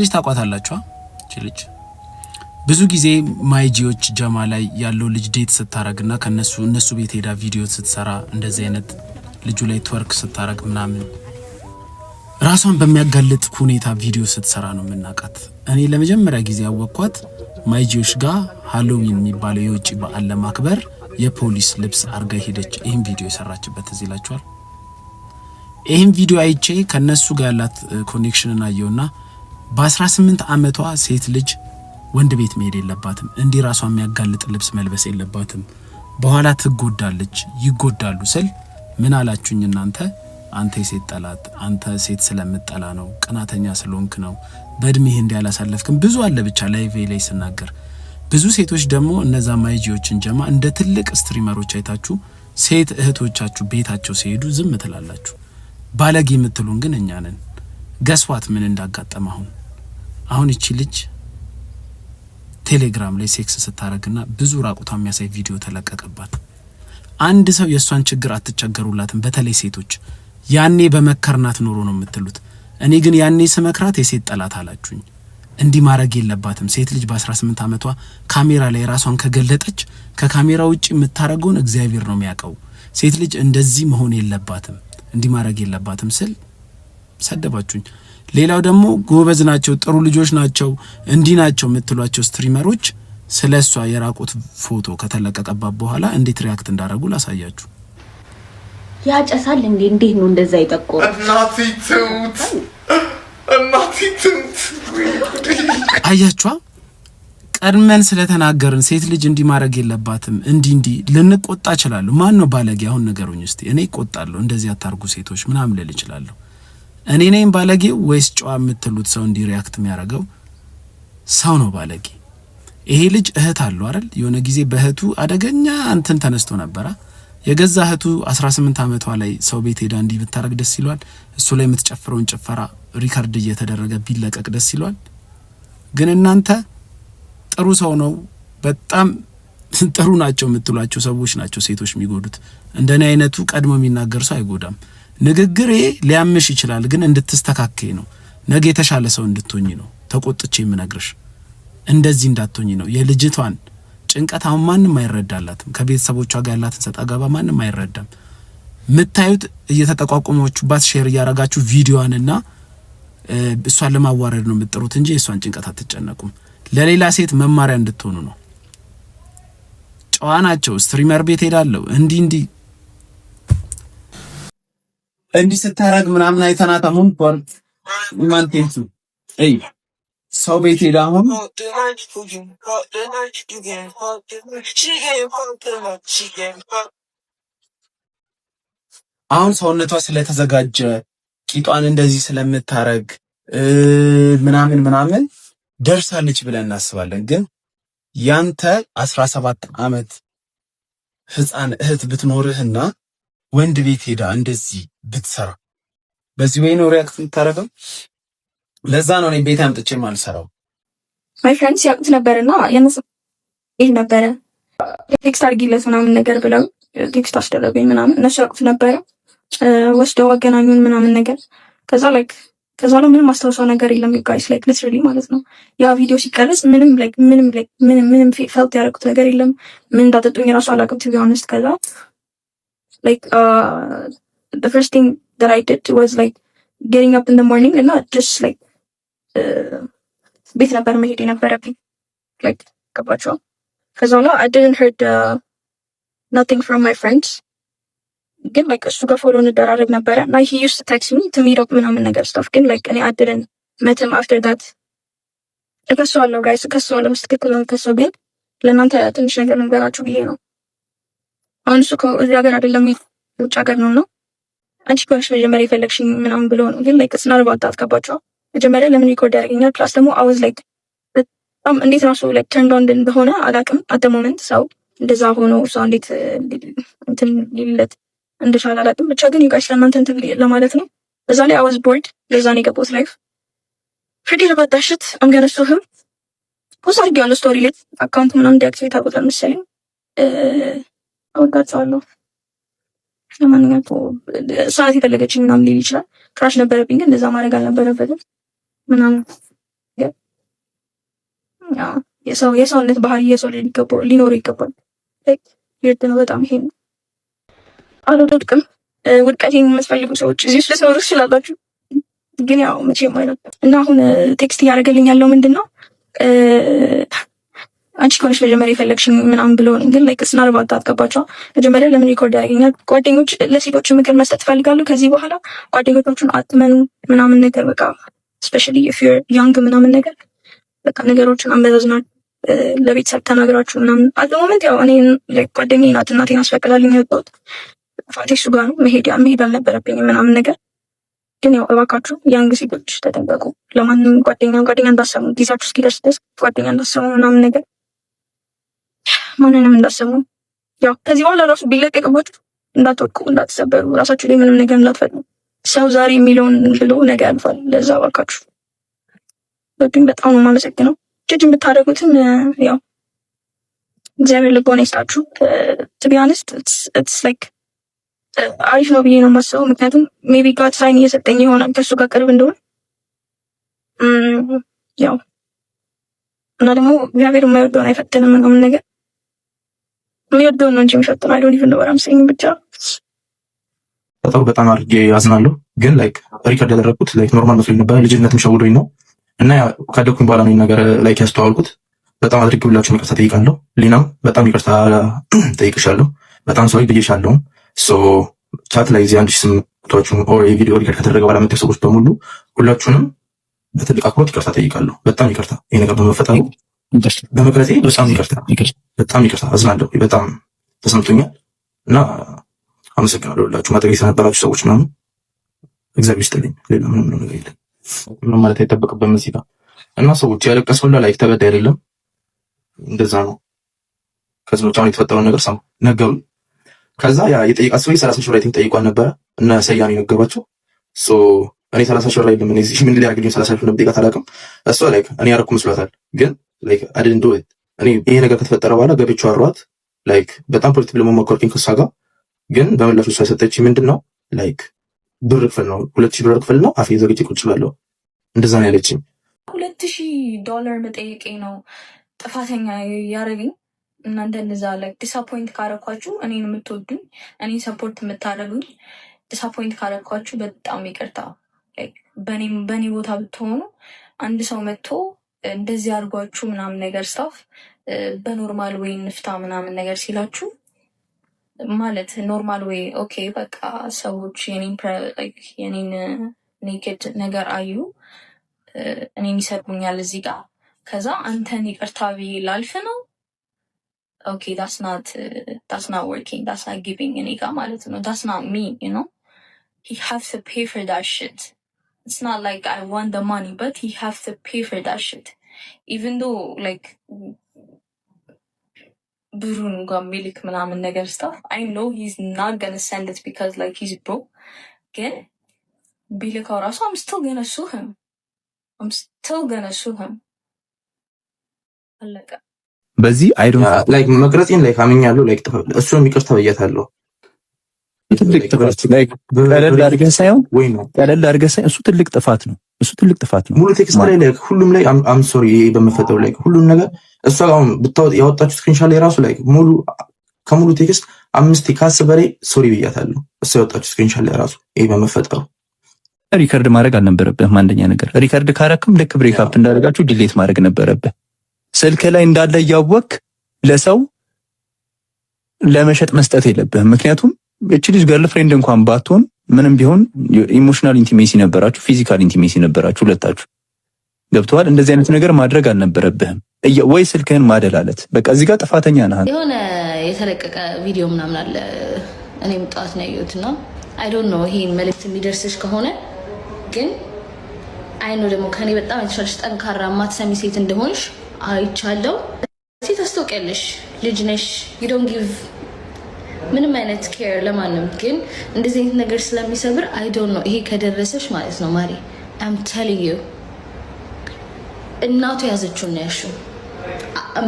ልጅ ታቋታላችሁ እቺ ልጅ ብዙ ጊዜ ማይጂዎች ጀማ ላይ ያለው ልጅ ዴት ስታረግና እነሱ ቤት ሄዳ ቪዲዮ ስትሰራ እንደዚህ አይነት ልጁ ላይ ትወርክ ስታረግ ምናምን ራሷን በሚያጋልጥ ሁኔታ ቪዲዮ ስትሰራ ነው የምናውቃት። እኔ ለመጀመሪያ ጊዜ ያወቅኳት ማይጂዎች ጋር ሃሎዊን የሚባለው የውጪ በዓል ለማክበር የፖሊስ ልብስ አርጋ ሄደች ይሄን ቪዲዮ የሰራችበት እዚህ ይላችኋል። ይሄን ቪዲዮ አይቼ ከነሱ ጋር ያላት ኮኔክሽን አየውና በ18 ዓመቷ ሴት ልጅ ወንድ ቤት መሄድ የለባትም፣ እንዲህ ራሷን የሚያጋልጥ ልብስ መልበስ የለባትም፣ በኋላ ትጎዳለች ይጎዳሉ ስል ምን አላችሁኝ እናንተ? አንተ የሴት ጠላት፣ አንተ ሴት ስለምጠላ ነው፣ ቅናተኛ ስለሆንክ ነው፣ በእድሜህ እንዲያላሳለፍክም ብዙ አለ ብቻ ላይቭ ላይ ስናገር። ብዙ ሴቶች ደግሞ እነዛ ማይጂዎችን ጀማ እንደ ትልቅ ስትሪመሮች አይታችሁ ሴት እህቶቻችሁ ቤታቸው ሲሄዱ ዝም ትላላችሁ። ባለጌ የምትሉን ግን እኛ ነን። ገስዋት ምን እንዳጋጠመ አሁን እቺ ልጅ ቴሌግራም ላይ ሴክስ ስታረግና ብዙ ራቁታ የሚያሳይ ቪዲዮ ተለቀቀባት። አንድ ሰው የሷን ችግር አትቸገሩላትም፣ በተለይ ሴቶች ያኔ በመከርናት ኖሮ ነው የምትሉት። እኔ ግን ያኔ ስመክራት የሴት ጠላት አላችሁኝ። እንዲህ ማድረግ የለባትም ሴት ልጅ በ18 ዓመቷ ካሜራ ላይ ራሷን ከገለጠች ከካሜራ ውጪ የምታረገውን እግዚአብሔር ነው የሚያውቀው። ሴት ልጅ እንደዚህ መሆን የለባትም፣ እንዲህ ማድረግ የለባትም ስል ሰደባችሁኝ። ሌላው ደግሞ ጎበዝ ናቸው ጥሩ ልጆች ናቸው እንዲህ ናቸው የምትሏቸው ስትሪመሮች ስለሷ የራቁት ፎቶ ከተለቀቀባት በኋላ እንዴት ሪያክት እንዳደረጉ ላሳያችሁ። ያጨሳል እንዴት ነው እንደዛ ይጠቆር? አያችኋ? ቀድመን ስለተናገርን ሴት ልጅ እንዲህ ማድረግ የለባትም እንዲህ ልንቆጣ እችላለሁ። ማን ነው ባለጌ? አሁን ነገሩኝ እስቲ። እኔ እቆጣለሁ፣ እንደዚህ አታርጉ ሴቶች ምናምን ልል እችላለሁ። እኔ ነኝ ባለጌው ወይስ ጨዋ የምትሉት ሰው እንዲህ ሪያክት የሚያደርገው ሰው ነው ባለጌ? ይሄ ልጅ እህት አለው አይደል? የሆነ ጊዜ በእህቱ አደገኛ እንትን ተነስቶ ነበር። የገዛ እህቱ 18 ዓመቷ ላይ ሰው ቤት ሄዳ እንዲህ ብታረግ ደስ ይሏል? እሱ ላይ የምትጨፍረውን ጭፈራ ሪካርድ እየተደረገ ቢለቀቅ ደስ ይሏል? ግን እናንተ ጥሩ ሰው ነው በጣም ጥሩ ናቸው የምትሏቸው ሰዎች ናቸው ሴቶች የሚጎዱት። እንደኔ አይነቱ ቀድሞ የሚናገር ሰው አይጎዳም። ንግግሬ ሊያምሽ ይችላል፣ ግን እንድትስተካከይ ነው። ነገ የተሻለ ሰው እንድትሆኚ ነው ተቆጥቼ የምነግርሽ። እንደዚህ እንዳትሆኚ ነው። የልጅቷን ጭንቀት አሁን ማንም አይረዳላትም። ከቤተሰቦቿ ጋር ያላትን ሰጣ ገባ ማንም አይረዳም። ምታዩት እየተጠቋቆመችባት ሼር ያረጋችሁ ቪዲዮዋንና እሷን ለማዋረድ ነው የምትጥሩት እንጂ እሷን ጭንቀት አትጨነቁም። ለሌላ ሴት መማሪያ እንድትሆኑ ነው። ጨዋ ናቸው ስትሪመር ቤት ሄዳለሁ እንዲህ ስታረግ ምናምን አይተናት አሁን ማንቴንቱ ሰው ቤት ሄዳ አሁን ሰውነቷ ስለተዘጋጀ ቂጧን እንደዚህ ስለምታረግ ምናምን ደርሳለች ብለን እናስባለን። ግን ያንተ 17 ዓመት ህፃን እህት ብትኖርህና ወንድ ቤት ሄዳ እንደዚህ ብትሰራ በዚህ ወይ ነው ሪያክት የምታረገው? ለዛ ነው እኔ ቤት አምጥቼ ማልሰራው። ማይ ፍሬንድስ ያቁት ነበርና የነሱ ይሄ ነበር ቴክስት አድርጊለት ምናምን ነገር ብለው ቴክስት አስደረገኝ ምናምን እነሱ ያቁት ነበር። ወስደው አገናኙን ምናምን ነገር ከዛ ምንም ማስታወሻው ነገር የለም ጋይስ ላይክ ሊትራሊ ማለት ነው። ያ ቪዲዮ ሲቀርጽ ምንም ፌልት ያደረኩት ነገር የለም። ምን እንዳጠጡኝ ራሱ አላውቅም to be honest። ከዛ like the first thing that I did was like getting up in the morning and not just like ቤት ነበር መሄድ የነበረብኝ like ገባችሁ? ከዛ ነው I didn't heard nothing from my friends ግን like እሱ ጋር ፎሎ እንደራረግ ነበረ እና he used to text me to meet up ምናምን ነገር stuff ግን like እኔ I didn't met him after that። እከሰዋለሁ ጋይስ እከሰዋለሁ ትክክል ነው ከሰው ግን ለእናንተ ትንሽ ነገር ልንገራችሁ ብዬ ነው። አሁን እሱ እዚህ ሀገር አይደለም ውጭ ሀገር ነው አንቺ ኮንሽ መጀመሪያ የፈለግሽኝ ምናምን ብሎ ነው ግን like it's not about that ገባችሁ? መጀመሪያ ለምን ሪኮርድ ያደርገኛል ፕላስ ደግሞ I was like በጣም እንዴት ራሱ like turned on እንደሆነ አላውቅም at the moment ሰው እንደዛ ሆኖ ሰው እንዴት እንትን ሊለት እንደሻለ አላውቅም ብቻ ግን you guys ለእናንተ እንትን ለማለት ነው። በዛ ላይ I was bored ለዛ ነው የገባሁት ላይፍ forget about that shit I'm gonna sue him ፖስት አድርጌዋለሁ ስቶሪ ላይ አካውንት ምናምን ዲአክቲቬት አድርጎታል መሰለኝ አውቃቸዋለሁ። ለማንኛውም ሰዓት የፈለገችኝ ምናምን ሊል ይችላል ክራሽ ነበረብኝ ግን እንደዛ ማድረግ አልነበረበትም ምናምን የሰውነት ባህሪ የሰው ላይ ሊኖረው ይገባል። ዊርድ ነው በጣም ይሄ ነው። አልወደድቅም። ውድቀቴን የምትፈልጉ ሰዎች እዚህ ውስጥ ልትኖሩ ትችላላችሁ፣ ግን ያው መቼም አይደለም እና አሁን ቴክስት እያደረገልኝ ያለው ምንድን ነው አንቺ ከሆነች መጀመሪያ የፈለግሽኝ ምናምን ብሎ ግን ላይክ ስናርባት አትገባቸው። መጀመሪያ ለምን ሪኮርድ ያደርገኛል? ጓደኞች ለሴቶች ምክር መስጠት ይፈልጋሉ። ከዚህ በኋላ ጓደኞቻችሁን አትመኑ ምናምን ነገር በቃ ስፔሻሊ ኢፍ ዩር ያንግ ምናምን ነገር በቃ ነገሮችን አመዛዝናችሁ ለቤተሰብ ተናግራችሁ ምናምን አት ሞመንት ያው እኔ ጓደኛዬ ናት እናቴን አስፈቅዳልኝ የወጣሁት ፋቴ እሱ ጋር ነው መሄድ አልነበረብኝም ምናምን ነገር ግን ያው እባካችሁ ያንግ ሴቶች ተጠንቀቁ። ለማንም ጓደኛ እንዳሰሙ ጊዜያችሁ እስኪደርስ ድረስ ጓደኛ እንዳሰሙ ምናምን ነገር ማንንም እንዳሰሙ ያው ከዚህ በኋላ ራሱ ቢለቀቅባችሁ እንዳትወድቁ፣ እንዳትሰበሩ፣ ራሳችሁ ላይ ምንም ነገር እንዳትፈጥሩ። ሰው ዛሬ የሚለውን ብሎ ነገ ያልፋል። ለዛ እባካችሁ ግን በጣም ነው የማመሰግነው። ጅጅ የምታደርጉትን ያው እግዚአብሔር ልቦና ይስጣችሁ። ቱ ቢ ኦነስት ኢትስ ላይክ አሪፍ ነው ብዬ ነው የማስበው። ምክንያቱም ሜቢ ጋድ ሳይን እየሰጠኝ ይሆናል ከእሱ ጋር ቅርብ እንደሆነ ያው እና ደግሞ እግዚአብሔር የማይወደውን አይፈትንም ምናምን ነገር የሚወደውን ነው እንጂ የሚፈትነው አይዶን ኢቭን ነው አምሰኝ ብቻ በጣም አድርጌ አዝናለሁ። ግን ላይክ ሪከርድ ያደረኩት ላይክ ኖርማል መስሎኝ ነበር። ልጅነትም ሸውዶኝ ነው እና ካደኩኝ በኋላ ነው ነገር ላይክ ያስተዋልኩት። በጣም አድርጌ ሁላችሁም ይቅርታ ጠይቃለሁ። ሊናም በጣም ይቅርታ ጠይቅሻለሁ። በጣም ሶሪ ብዬሻለሁ። ሶ ቻት ላይ እዚህ 1800 ኦር የቪዲዮ ሪከርድ ከተደረገ በኋላ መጥተው ሰዎች በሙሉ ሁላችሁንም በትልቅ አክብሮት ይቅርታ ጠይቃለሁ። በጣም ይቅርታ ይሄ ነገር በመፈጠሩ በመቅረጼ በጣም ይቅርታ አዝናለሁ። በጣም ተሰምቶኛል እና አመሰግናለሁ ሁላችሁ ማድረግ የተነበራችሁ ሰዎች ምናምን እግዚአብሔር ይስጥልኝ። ሌላ ምንም ነገር የለም። ምንም ማለት አይጠበቅብንም እዚህ ጋር እና ሰዎች ያለቀሰው ላይክ ተበዳ አይደለም እንደዛ ነው። ከዚህ ነው አሁን የተፈጠረው ነገር ሰው ነገሩ። ከዛ ያ የጠየቃት ሰው 30 ሺህ ራይቲንግ ጠይቋል ነበረ እና ሰያኔ ነገሯቸው። ሶ እኔ 30 ሺህ ራይቲንግ ምን ሊያገኙ 30 ሺህ እንደምጠይቃት አላውቅም። እሷ ላይክ እኔ ያረኩ መስሏታል፣ ግን ላይክ I didn't do it። እኔ ይሄ ነገር ከተፈጠረ በኋላ ገብቼው አሯት ላይክ በጣም ፖለቲክ ለመሞከርኩኝ ከሷ ጋር ግን በመላሹ እሷ የሰጠችኝ ምንድነው ላይክ ብር ክፍል ነው 2000 ብር ክፍል ነው። አፌ ዘግቼ ቁጭ ብላለሁ። እንደዛ ነው ያለችኝ። $2000 መጠየቄ ነው ጥፋተኛ ያደረገኝ። እናንተ እንደዛ ላይክ ዲስአፖይንት ካረኳችሁ እኔን የምትወዱኝ እኔን ሰፖርት የምታደርጉኝ ዲስአፖይንት ካረኳችሁ በጣም ይቅርታ። ላይክ በኔ ቦታ ብትሆኑ አንድ ሰው መጥቶ እንደዚህ አድርጓችሁ ምናምን ነገር ስታፍ በኖርማል ወይ ንፍታ ምናምን ነገር ሲላችሁ ማለት ኖርማል ወይ ኦኬ በቃ ሰዎች የኔን ኔኬድ ነገር አዩ እኔን ይሰድቡኛል እዚህ ጋር ከዛ አንተን ይቅርታ ብዬ ላልፍ ነው። ኦኬ that's not working, that's not giving እኔ ጋር ማለት ነው። that's not me, you know. He has to pay for that shit. It's not like I want the money, but he has to pay for that shit. Even though like ብሩን ጋር ሚልክ ምናምን ነገር stuff, I know he's not gonna send it because like he's broke. ግን ቢልካው ራሱ I'm still gonna sue him. አለቀ። በዚህ አይዶን ላይክ መቅረጽን ላይክ አምኛለሁ። ላይክ እሱንም ይቅርታ ብያታለሁ። ትልቅ ጥፋት ላይክ ቀለል አድርገህ ሳይሆን ወይ ነው ቀለል አድርገህ ሳይሆን እሱ ትልቅ ጥፋት ነው። ሙሉ ቴክስት ላይ ላይክ ሁሉም ላይ አም ሶሪ በመፈጠሩ ላይክ ሁሉም ነገር እሷ አሁን ብታወጥ ያወጣችሁ ስክሪንሾት ላይ ራሱ ላይክ ከሙሉ ቴክስት 5 ከ10 በላይ ሶሪ ብያታለሁ። እሷ ያወጣችሁ ስክሪንሾት ላይ ራሱ ይሄ በመፈጠሩ ሪከርድ ማድረግ አልነበረብህም። አንደኛ ነገር ሪከርድ ካረክም ልክ ብሬክአፕ እንዳደረጋችሁ ዲሌት ማድረግ ነበረብህ። ስልክ ላይ እንዳለ እያወቅህ ለሰው ለመሸጥ መስጠት የለብህም። ምክንያቱም እቺ ልጅ ገርል ፍሬንድ እንኳን ባትሆን ምንም ቢሆን ኢሞሽናል ኢንቲሜሲ ነበራችሁ፣ ፊዚካል ኢንቲሜሲ ነበራችሁ ሁለታችሁ። ገብተዋል። እንደዚህ አይነት ነገር ማድረግ አልነበረብህም። ወይ ስልክህን ማደላለት በቃ እዚህ ጋር ጥፋተኛ ነህ። የሆነ የተለቀቀ ቪዲዮ ምናምን አለ እኔም ጣት ነው ያየሁትና አይ ዶንት ኖ ይሄን መልእክት የሚደርስሽ ከሆነ ግን አይ ኖ ደግሞ ከኔ በጣም የተሻለሽ ጠንካራ ማትሰሚ ሴት እንደሆንሽ አይቻለው። ሴት አስተውቂያለሽ፣ ልጅ ነሽ፣ you don't give ምንም አይነት ኬር ለማንም። ግን እንደዚህ አይነት ነገር ስለሚሰብር አይ ዶንት ኖ ይሄ ከደረሰሽ ማለት ነው ማሪ I'm telling you እናቱ ያዘችውን ነው ያልሽው።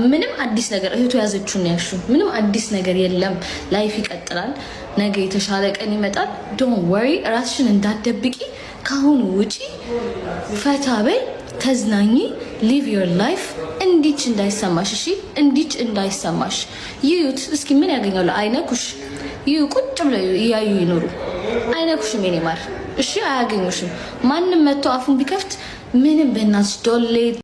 ምንም አዲስ ነገር እህቱ ያዘችውን ነው ያልሽው። ምንም አዲስ ነገር የለም። ላይፍ ይቀጥላል። ነገ የተሻለ ቀን ይመጣል። ዶንት ወሪ፣ ራስሽን እንዳትደብቂ። ካሁን ውጪ ፈታ በይ፣ ተዝናኚ፣ ሊቭ ዮር ላይፍ። እንዲች እንዳይሰማሽ እሺ፣ እንዲች እንዳይሰማሽ ይዩት እስኪ ምን ያገኛሉ? አይነኩሽ። ይዩ ቁጭ ብለው እያዩ ይኖሩ። አይነኩሽም የኔ ማር እሺ፣ አያገኙሽም። ማንም መጥቶ አፉን ቢከፍት ምንም በእናትሽ ዶሌ